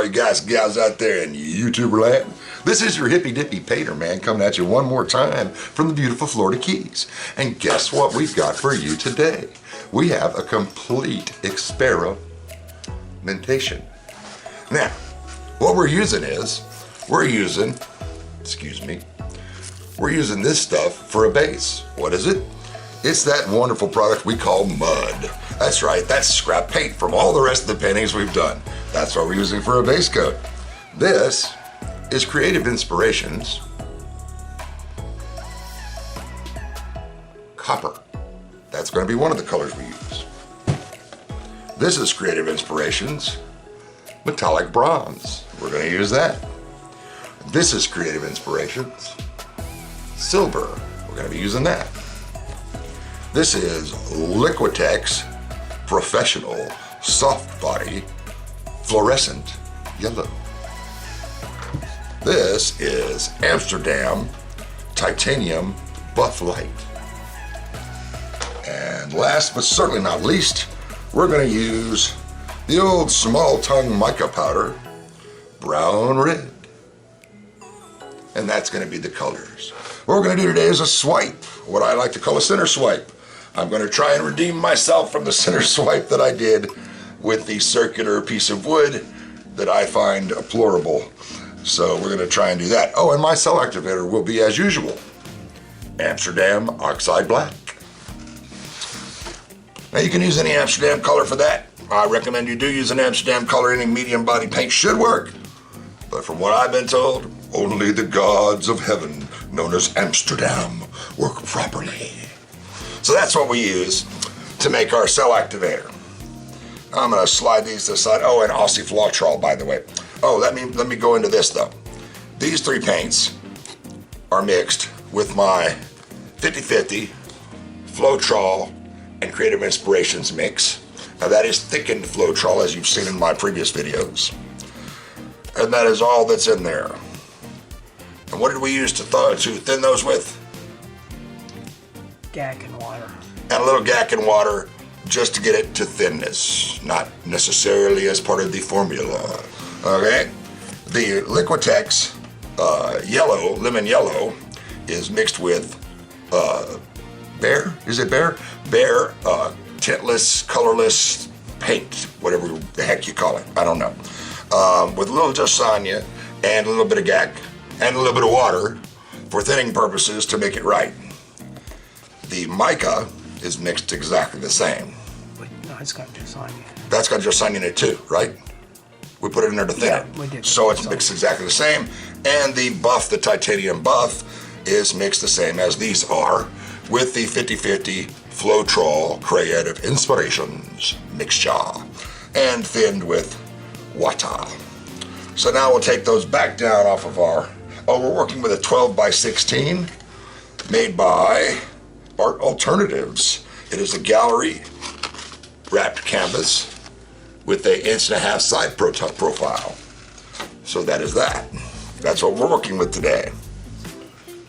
all you guys and gals out there in YouTuber land. This is your hippy dippy painter man coming at you one more time from the beautiful Florida Keys. And guess what we've got for you today? We have a complete experimentation. Now, what we're using is, we're using this stuff for a base. What is it? It's that wonderful product we call mud. That's right, that's scrap paint from all the rest of the paintings we've done. That's what we're using for a base coat. This is Creative Inspirations Copper. That's going to be one of the colors we use. This is Creative Inspirations Metallic Bronze. We're going to use that. This is Creative Inspirations Silver. We're going to be using that. This is Liquitex Professional Soft Body Fluorescent Yellow. This is Amsterdam Titanium Buff Light. And last but certainly not least, we're going to use the old small tongue mica powder, Brown Red. And that's going to be the colors. What we're going to do today is a swipe, what I like to call a center swipe. I'm going to try and redeem myself from the center swipe that I did with the circular piece of wood that I find deplorable. So we're going to try and do that. Oh, and my cell activator will be as usual, Amsterdam Oxide Black. Now you can use any Amsterdam color for that. I recommend you do use an Amsterdam color. Any medium body paint should work. But from what I've been told, only the gods of heaven, known as Amsterdam, work properly. So that's what we use to make our cell activator. I'm going to slide these to the side. Oh, and Aussie Floetrol, by the way. Oh, let me go into this though. These three paints are mixed with my 50-50 Floetrol and Creative Inspirations mix. Now that is thickened Floetrol, as you've seen in my previous videos. And that is all that's in there. And what did we use to thin those with? Gack and water. And a little gack and water just to get it to thinness, not necessarily as part of the formula. Okay? The Liquitex yellow, lemon yellow, is mixed with Bear tintless, colorless paint, whatever the heck you call it. I don't know. With a little Josanya and a little bit of gack and a little bit of water for thinning purposes to make it right. The mica is mixed exactly the same. Wait, no, it's got Josanya. That's got Josanya in it too, right? We put it in there to thin it. We did. So it's mixed exactly the same. And the buff, the titanium buff, is mixed the same as these are with the 50-50 Floetrol Creative Inspirations mixture and thinned with water. So now we'll take those back down off of our, we're working with a 12x16 made by Art Alternatives. It is a gallery wrapped canvas with a 1.5 inch side profile. So that is that. That's what we're working with today.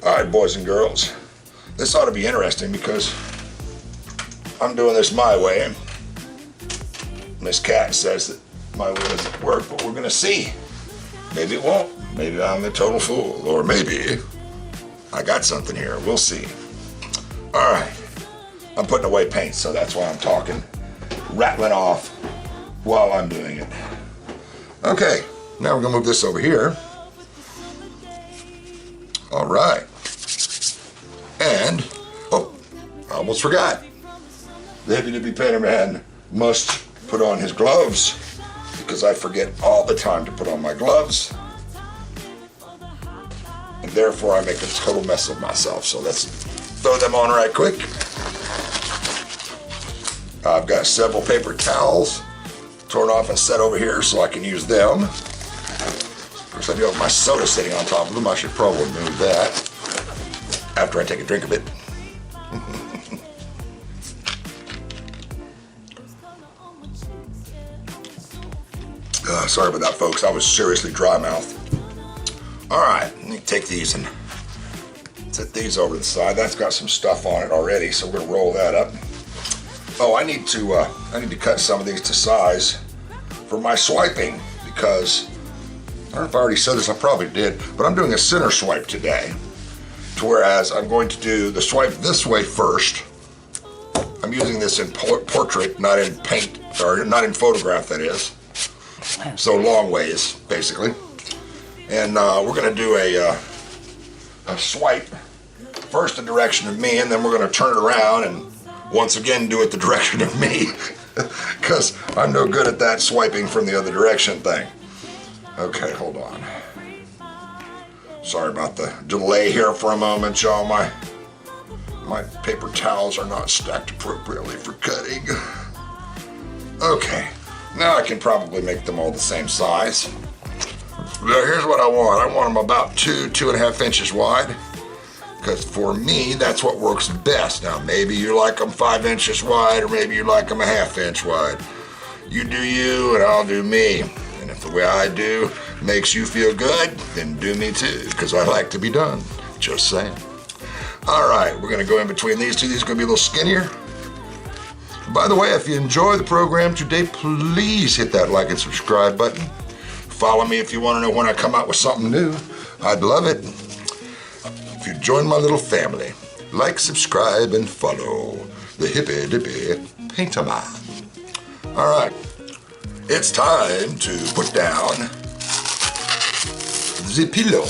All right, boys and girls, this ought to be interesting because I'm doing this my way. Miss Cat says that my way doesn't work, but we're gonna see. Maybe it won't. Maybe I'm a total fool, or maybe I got something here. We'll see. All right, I'm putting away paint, so that's why I'm talking, rattling off while I'm doing it. Okay, now we're gonna move this over here. All right, and, oh, I almost forgot. The hippy dippy painter man must put on his gloves because I forget all the time to put on my gloves. And therefore I make a total mess of myself. So let's throw them on right quick. I've got several paper towels torn off and set over here so I can use them. Of course, I do have my soda sitting on top of them. I should probably move that after I take a drink of it. Sorry about that, folks. I was seriously dry-mouthed. All right, let me take these and set these over to the side. That's got some stuff on it already, so we're gonna roll that up. Oh, I need to cut some of these to size for my swiping because I don't know if I already said this, I probably did, but I'm doing a center swipe today. To whereas I'm going to do the swipe this way first. I'm using this in portrait, not in paint, or not in photograph, that is. So long ways, basically. And we're going to do a swipe, first the direction of me, and then we're going to turn it around and once again do it the direction of me. Because I'm no good at that swiping from the other direction thing. Okay, hold on. Sorry about the delay here for a moment, y'all. My paper towels are not stacked appropriately for cutting. Okay, now I can probably make them all the same size. Now here's what I want. I want them about 2.5 inches wide. Because for me, that's what works best. Now maybe you like them 5 inches wide, or maybe you like them 1/2 inch wide. You do you, and I'll do me. And if the way I do makes you feel good, then do me too, because I like to be done. Just saying. All right, we're gonna go in between these two. These are gonna be a little skinnier. By the way, if you enjoy the program today, please hit that like and subscribe button. Follow me if you wanna know when I come out with something new. I'd love it. If you join my little family, like, subscribe, and follow the hippy dippy painter man. All right, it's time to put down the pillow.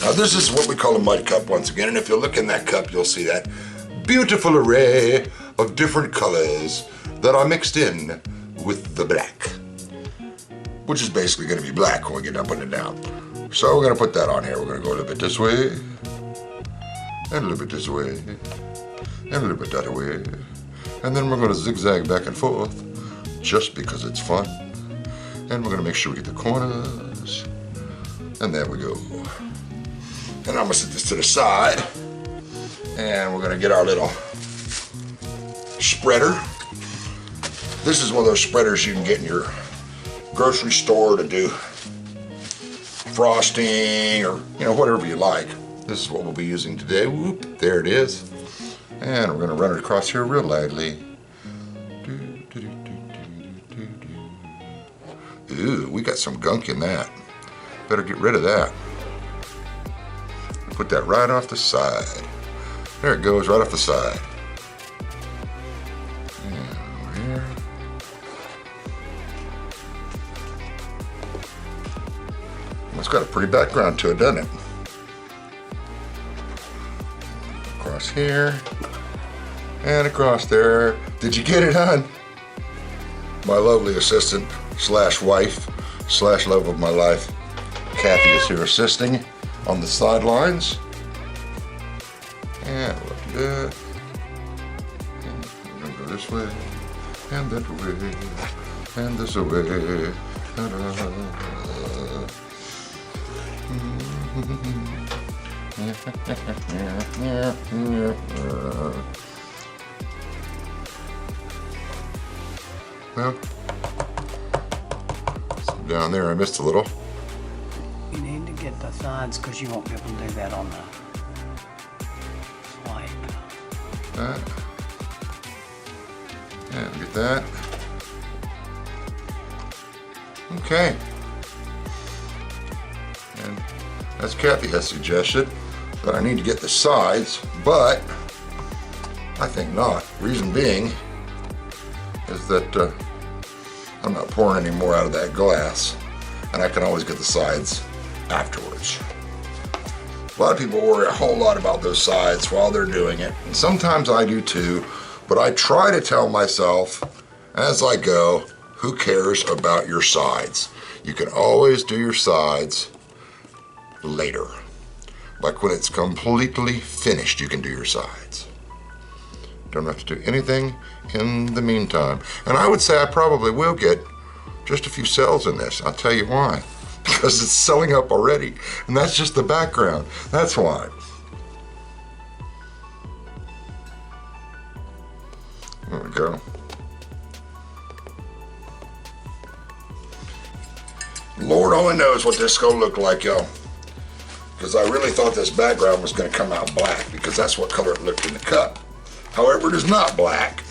Now this is what we call a mud cup once again, and if you look in that cup, you'll see that beautiful array of different colors that are mixed in with the black, which is basically going to be black when we get done putting it down. So we're going to put that on here. We're going to go a little bit this way, and a little bit this way, and a little bit that way, and then we're going to zigzag back and forth just because it's fun. And we're going to make sure we get the corners, and there we go. And I'm going to set this to the side, and we're going to get our little spreader. This is one of those spreaders you can get in your grocery store to do frosting or, whatever you like. This is what we'll be using today. Whoop, there it is. And we're going to run it across here real lightly. Ooh, we got some gunk in that. Better get rid of that. Put that right off the side. There it goes, right off the side. And over here. It's got a pretty background to it, doesn't it? Across here. And across there. Did you get it, hon? My lovely assistant slash wife slash love of my life, Kathy, is here assisting on the sidelines. And we'll do that. And we're going to go this way, and that way, and this way. Well, so down there I missed a little. You need to get the sides because you won't be able to do that on the swipe. That. And get that. Okay. And as Kathy has suggested, that I need to get the sides, but I think not. Reason being is that I'm not pouring any more out of that glass, and I can always get the sides afterwards. A lot of people worry a whole lot about those sides while they're doing it, and sometimes I do too, but I try to tell myself as I go, who cares about your sides? You can always do your sides later. Like when it's completely finished, you can do your sides. Don't have to do anything in the meantime. And I would say I probably will get just a few cells in this. I'll tell you why. Because it's selling up already. And that's just the background. That's why. There we go. Lord only knows what this is going to look like, y'all. Because I really thought this background was going to come out black, because that's what color it looked in the cup. However, it is not black.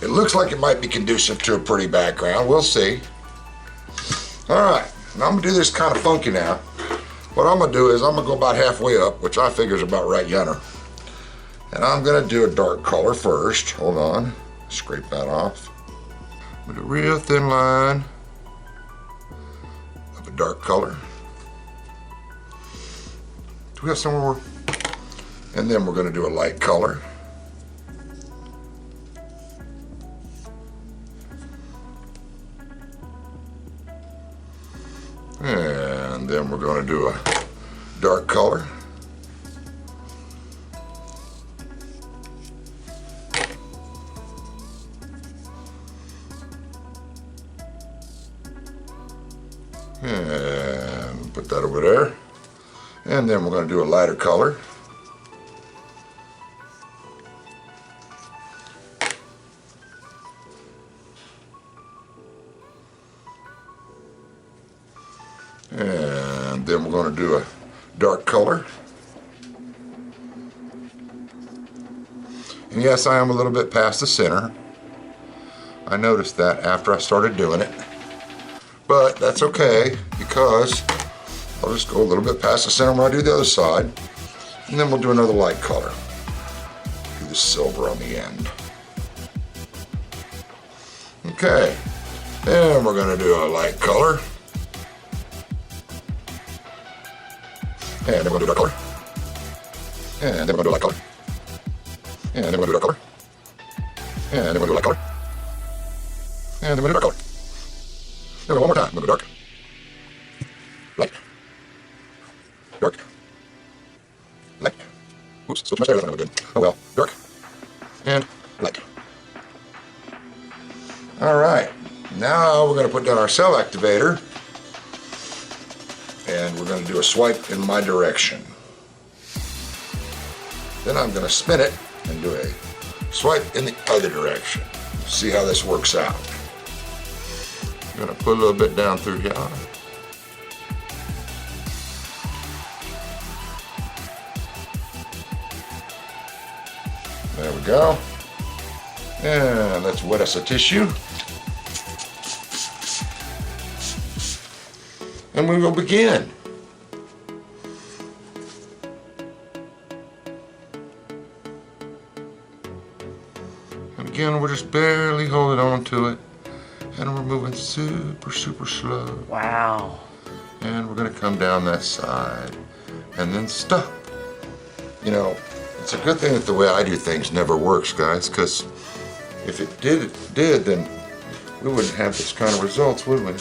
It looks like it might be conducive to a pretty background. We'll see. All right, Now I'm gonna do this kind of funky now. What I'm gonna do is I'm gonna go about halfway up, which I figure is about right yonder. And I'm gonna do a dark color first. Hold on, scrape that off. With a real thin line of a dark color. Do we have some more? And then we're gonna do a light color. And then we're going to do a dark color. And put that over there. And then we're going to do a lighter color. And then we're going to do a dark color. And yes, I am a little bit past the center. I noticed that after I started doing it. But that's okay, because I'll just go a little bit past the center when I do the other side. And then we'll do another light color. Do the silver on the end. Okay. Then we're going to do a light color. And then we're going to do a dark color. And then we're going to do a light color. And then we're going to do a dark color. And then we're going to do a light color. And then we're going to do a dark color. Then one more time. We're going to do dark. Light. Dark. Light. Oops, switch my stairs. That's not good. Oh well. Dark. And light. Alright. Now we're going to put down our cell activator. And we're going to do a swipe in my direction. Then I'm going to spin it and do a swipe in the other direction. See how this works out. I'm going to put a little bit down through here. There we go. And let's wet us a tissue. And we will begin. And again, we're just barely holding on to it. And we're moving super, super slow. Wow. And we're gonna come down that side and then stop. You know, it's a good thing that the way I do things never works, guys, because if it did, then we wouldn't have this kind of results, would we?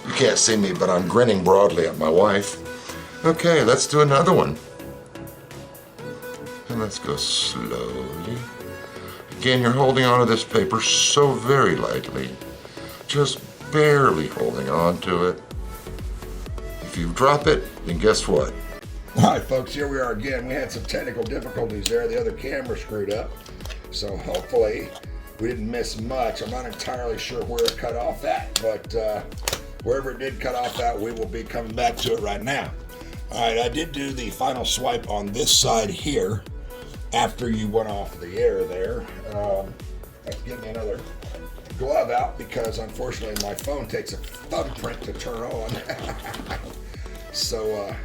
You can't see me, but I'm grinning broadly at my wife. Okay, let's do another one. And let's go slowly. Again, you're holding onto this paper so very lightly. Just barely holding on to it. If you drop it, then guess what? All right, folks, here we are again. We had some technical difficulties there. The other camera screwed up. So hopefully we didn't miss much. I'm not entirely sure where it cut off at, but wherever it did cut off at, we will be coming back to it right now. All right, I did do the final swipe on this side here after you went off the air there. Let's get me another glove out because unfortunately my phone takes a thumbprint to turn on. So I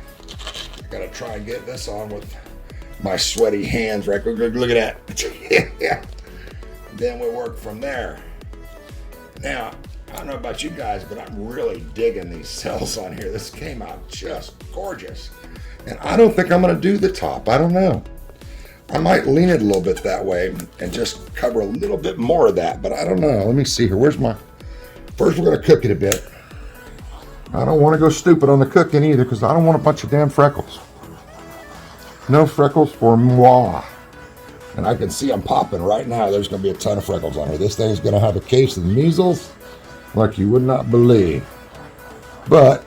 gotta try and get this on with my sweaty hands, right? Look at that. Yeah. Then we work from there. Now, I don't know about you guys, but I'm really digging these cells on here. This came out just gorgeous. And I don't think I'm gonna do the top. I don't know. I might lean it a little bit that way and just cover a little bit more of that, but I don't know. Let me see here. Where's my... First, we're gonna cook it a bit. I don't want to go stupid on the cooking either because I don't want a bunch of damn freckles. No freckles for moi. And I can see them popping right now. There's going to be a ton of freckles on her. This thing's going to have a case of measles like you would not believe. But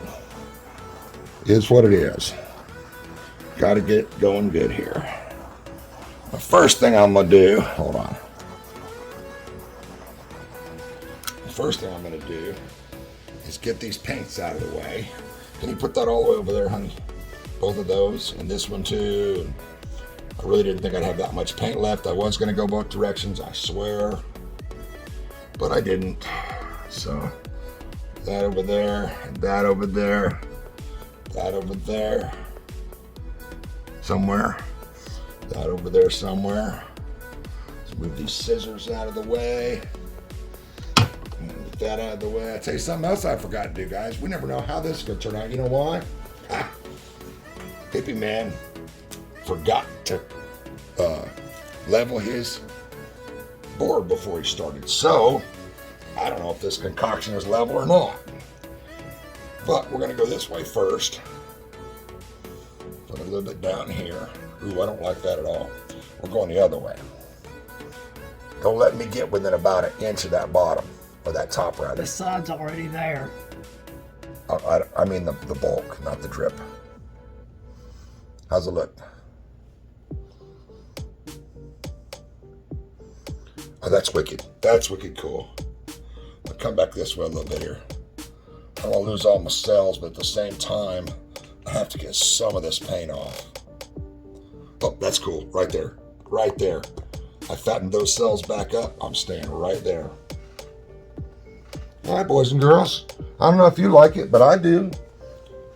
it's what it is. Got to get going good here. The first thing I'm going to do, hold on. The first thing I'm going to do is get these paints out of the way. Can you put that all the way over there, honey? Both of those, and this one too. I really didn't think I'd have that much paint left. I was going to go both directions, I swear. But I didn't. So, That over there, that over there, that over there, somewhere, that over there somewhere. Let's move these scissors out of the way. Get that out of the way. I'll tell you something else I forgot to do, guys. We never know how this is going to turn out. You know why? Hippie man forgot to level his board before he started. So, I don't know if this concoction is level or not. But we're going to go this way first. Put a little bit down here. Ooh, I don't like that at all. We're going the other way. Don't let me get within about an inch of that bottom, or that top rather. The side's already there. I mean the bulk, not the drip. How's it look? Oh, that's wicked. That's wicked cool. I'll come back this way a little bit here. I don't want to lose all my cells, but at the same time, I have to get some of this paint off. Oh, that's cool. Right there. Right there. I fattened those cells back up. I'm staying right there. All right, boys and girls. I don't know if you like it, but I do.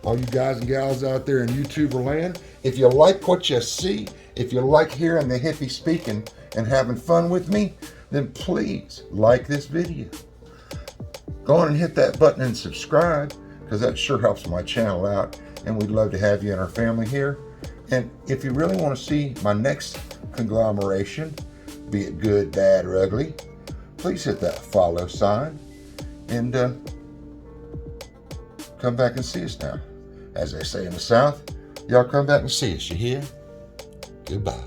All you guys and gals out there in YouTuber land, if you like what you see, if you like hearing the hippie speaking and having fun with me, then please like this video. Go on and hit that button and subscribe, because that sure helps my channel out, and we'd love to have you in our family here. And if you really want to see my next conglomeration, be it good, bad, or ugly, please hit that follow sign and come back and see us now. As they say in the South, y'all come back and see us, you hear? Goodbye.